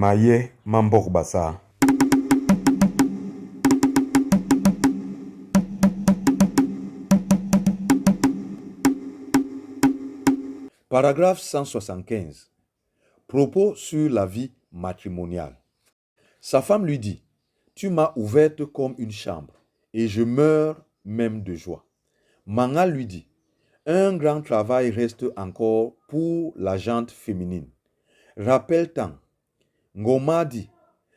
Maye Mamborbasa. Paragraphe 175. Propos sur la vie matrimoniale. Sa femme lui dit, tu m'as ouverte comme une chambre, et je meurs même de joie. Mangal lui dit, un grand travail reste encore pour la gente féminine. Rappelle-t'en. Ngoma dit,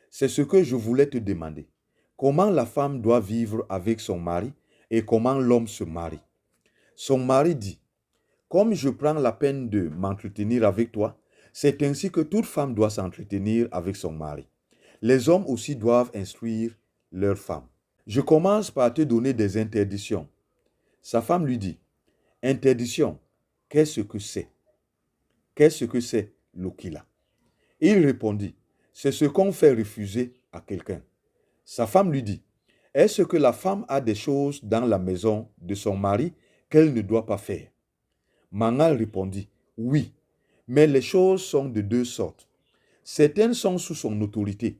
c'est ce que je voulais te demander. Comment la femme doit vivre avec son mari et comment l'homme se marie. Son mari dit, comme je prends la peine de m'entretenir avec toi, c'est ainsi que toute femme doit s'entretenir avec son mari. Les hommes aussi doivent instruire leurs femmes. Je commence par te donner des interdictions. Sa femme lui dit, interdiction, qu'est-ce que c'est? Qu'est-ce que c'est l'okila? Il répondit, c'est ce qu'on fait refuser à quelqu'un. Sa femme lui dit, est-ce que la femme a des choses dans la maison de son mari qu'elle ne doit pas faire? Mangal répondit, oui, mais les choses sont de deux sortes. Certaines sont sous son autorité,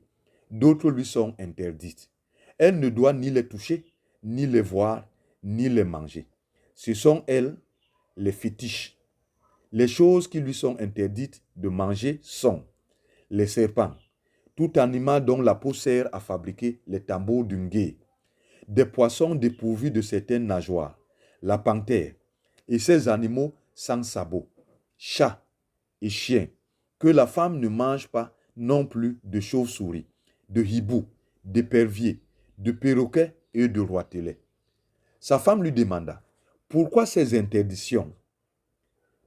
d'autres lui sont interdites. Elle ne doit ni les toucher, ni les voir, ni les manger. Ce sont elles, les fétiches. Les choses qui lui sont interdites de manger sont les serpents, tout animal dont la peau sert à fabriquer les tambours d'une gué, des poissons dépourvus de certaines nageoires, la panthère, et ces animaux sans sabots, chats et chiens, que la femme ne mange pas non plus de chauves-souris, de hiboux, d'éperviers, de perroquets et de roitelets. Sa femme lui demanda, pourquoi ces interdictions?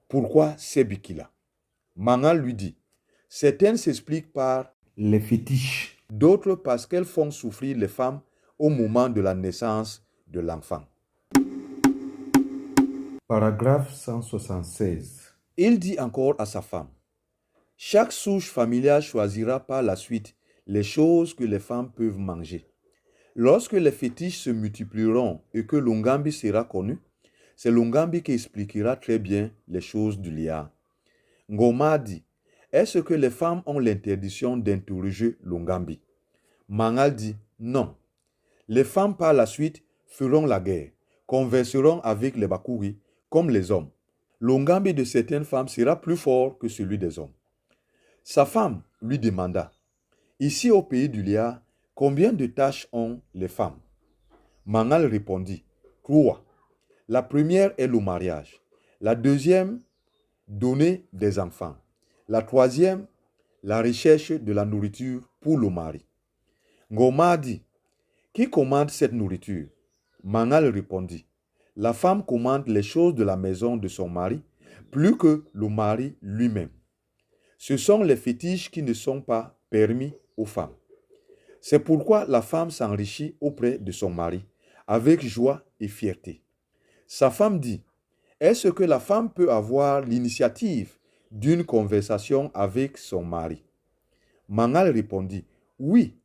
Pourquoi ces bikila? Mangal lui dit, certaines s'expliquent par les fétiches, d'autres parce qu'elles font souffrir les femmes au moment de la naissance de l'enfant. Paragraphe 176. Il dit encore à sa femme, chaque souche familiale choisira par la suite les choses que les femmes peuvent manger. Lorsque les fétiches se multiplieront et que l'Ongambi sera connu, c'est l'Ongambi qui expliquera très bien les choses du liard. Ngoma dit, est-ce que les femmes ont l'interdiction d'interroger l'Ongambi? Mangal dit, non. Les femmes par la suite feront la guerre, converseront avec les Bakuri comme les hommes. L'Ongambi de certaines femmes sera plus fort que celui des hommes. Sa femme lui demanda, ici au pays du liard, combien de tâches ont les femmes? Mangal répondit, 3. La première est le mariage. La deuxième, donner des enfants. La troisième, la recherche de la nourriture pour le mari. Ngoma dit, qui commande cette nourriture? Mangal répondit, la femme commande les choses de la maison de son mari plus que le mari lui-même. Ce sont les fétiches qui ne sont pas permis aux femmes. C'est pourquoi la femme s'enrichit auprès de son mari avec joie et fierté. Sa femme dit, est-ce que la femme peut avoir l'initiative d'une conversation avec son mari? Mangal répondit, oui,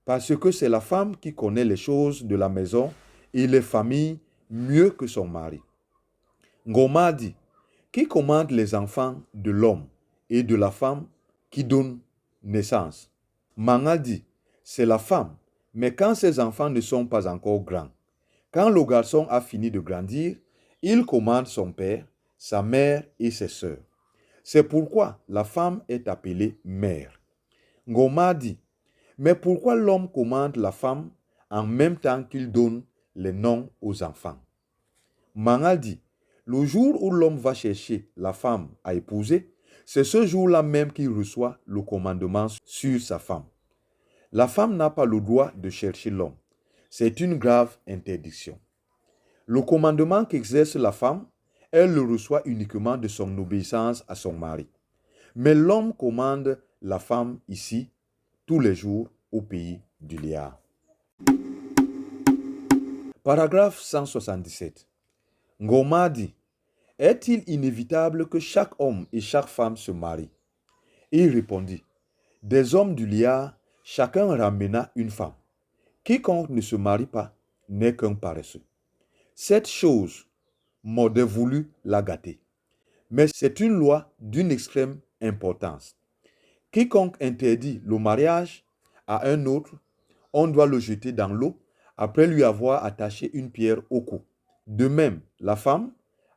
parce que c'est la femme qui connaît les choses de la maison et les familles mieux que son mari. Ngoma dit, qui commande les enfants de l'homme et de la femme qui donne naissance? Mangal dit, c'est la femme, mais quand ses enfants ne sont pas encore grands. Quand le garçon a fini de grandir, il commande son père, sa mère et ses sœurs. C'est pourquoi la femme est appelée mère. Ngoma dit, mais pourquoi l'homme commande la femme en même temps qu'il donne les noms aux enfants? Mangal dit, le jour où l'homme va chercher la femme à épouser, c'est ce jour-là même qu'il reçoit le commandement sur sa femme. La femme n'a pas le droit de chercher l'homme. C'est une grave interdiction. Le commandement qu'exerce la femme, elle le reçoit uniquement de son obéissance à son mari. Mais l'homme commande la femme ici, tous les jours, au pays du liard. Paragraphe 177. Ngoma dit, est-il inévitable que chaque homme et chaque femme se marient? Il répondit, des hommes du liard, chacun ramena une femme. Quiconque ne se marie pas n'est qu'un paresseux. Cette chose m'aurait voulu la gâter. Mais c'est une loi d'une extrême importance. Quiconque interdit le mariage à un autre, on doit le jeter dans l'eau après lui avoir attaché une pierre au cou. De même, la femme,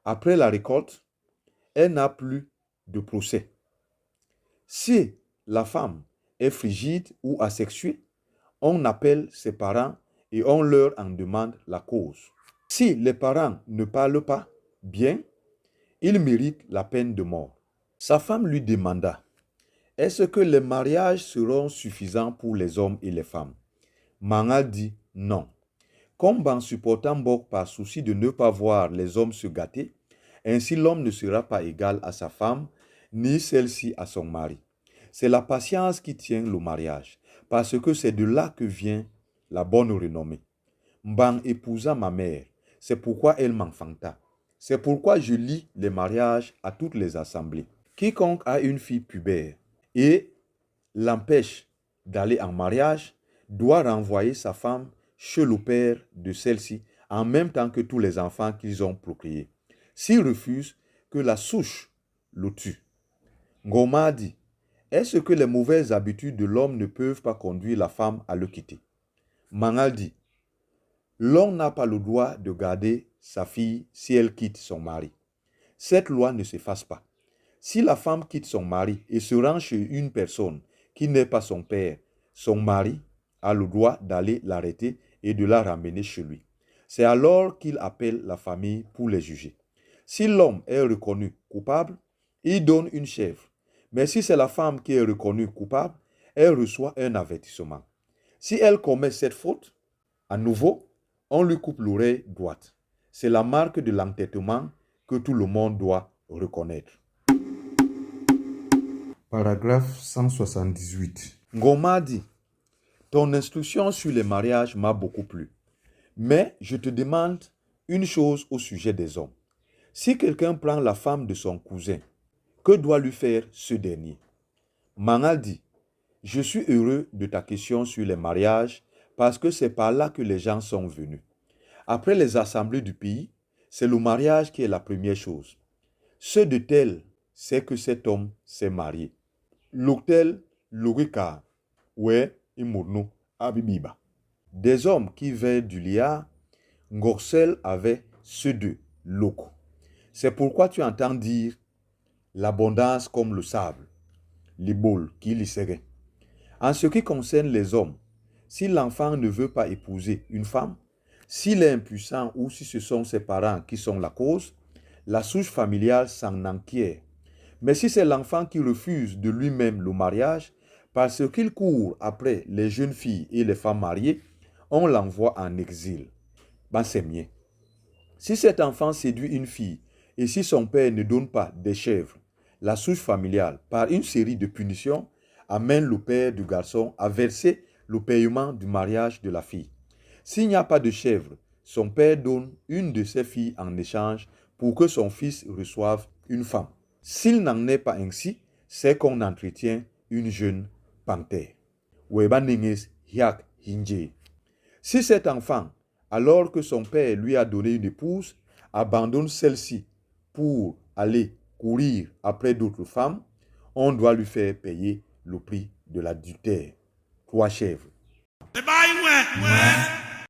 après la récolte, elle n'a plus de procès. Si la femme est frigide ou asexuée, on appelle ses parents et on leur en demande la cause. Si les parents ne parlent pas bien, ils méritent la peine de mort. Sa femme lui demanda, est-ce que les mariages seront suffisants pour les hommes et les femmes? Mangal dit non. Comme en supportant Bok par souci de ne pas voir les hommes se gâter, ainsi l'homme ne sera pas égal à sa femme, ni celle-ci à son mari. C'est la patience qui tient le mariage, parce que c'est de là que vient la bonne renommée. Mbang épousa ma mère, c'est pourquoi elle m'enfanta. C'est pourquoi je lie les mariages à toutes les assemblées. Quiconque a une fille pubère et l'empêche d'aller en mariage doit renvoyer sa femme chez le père de celle-ci en même temps que tous les enfants qu'ils ont procréés. S'il refuse, que la souche le tue. Ngoma dit, est-ce que les mauvaises habitudes de l'homme ne peuvent pas conduire la femme à le quitter? Mangal dit, l'homme n'a pas le droit de garder sa fille si elle quitte son mari. Cette loi ne s'efface pas. Si la femme quitte son mari et se rend chez une personne qui n'est pas son père, son mari a le droit d'aller l'arrêter et de la ramener chez lui. C'est alors qu'il appelle la famille pour les juger. Si l'homme est reconnu coupable, il donne une chèvre. Mais si c'est la femme qui est reconnue coupable, elle reçoit un avertissement. Si elle commet cette faute, à nouveau, on lui coupe l'oreille droite. C'est la marque de l'entêtement que tout le monde doit reconnaître. Paragraphe 178. Ngoma dit, ton instruction sur les mariages m'a beaucoup plu. Mais je te demande une chose au sujet des hommes. Si quelqu'un prend la femme de son cousin, que doit lui faire ce dernier? Mangal dit, je suis heureux de ta question sur les mariages parce que c'est par là que les gens sont venus. Après les assemblées du pays, c'est le mariage qui est la première chose. Ce de tel, c'est que cet homme s'est marié. L'hôtel Lorika, ouais, Imourno, Abibiba. Des hommes qui veillent du liard, Ngorsel avait ceux de Loko. C'est pourquoi tu entends dire l'abondance comme le sable, les bols qui l'y seraient. En ce qui concerne les hommes, si l'enfant ne veut pas épouser une femme, s'il est impuissant ou si ce sont ses parents qui sont la cause, la souche familiale s'en enquiert. Mais si c'est l'enfant qui refuse de lui-même le mariage, parce qu'il court après les jeunes filles et les femmes mariées, on l'envoie en exil. Ben c'est mieux. Si cet enfant séduit une fille et si son père ne donne pas des chèvres, la souche familiale, par une série de punitions, amène le père du garçon à verser le paiement du mariage de la fille. S'il n'y a pas de chèvres, son père donne une de ses filles en échange pour que son fils reçoive une femme. S'il n'en est pas ainsi, c'est qu'on entretient une jeune panthère. Si cet enfant, alors que son père lui a donné une épouse, abandonne celle-ci pour aller courir après d'autres femmes, on doit lui faire payer le prix de l'adultère. 3 chèvres.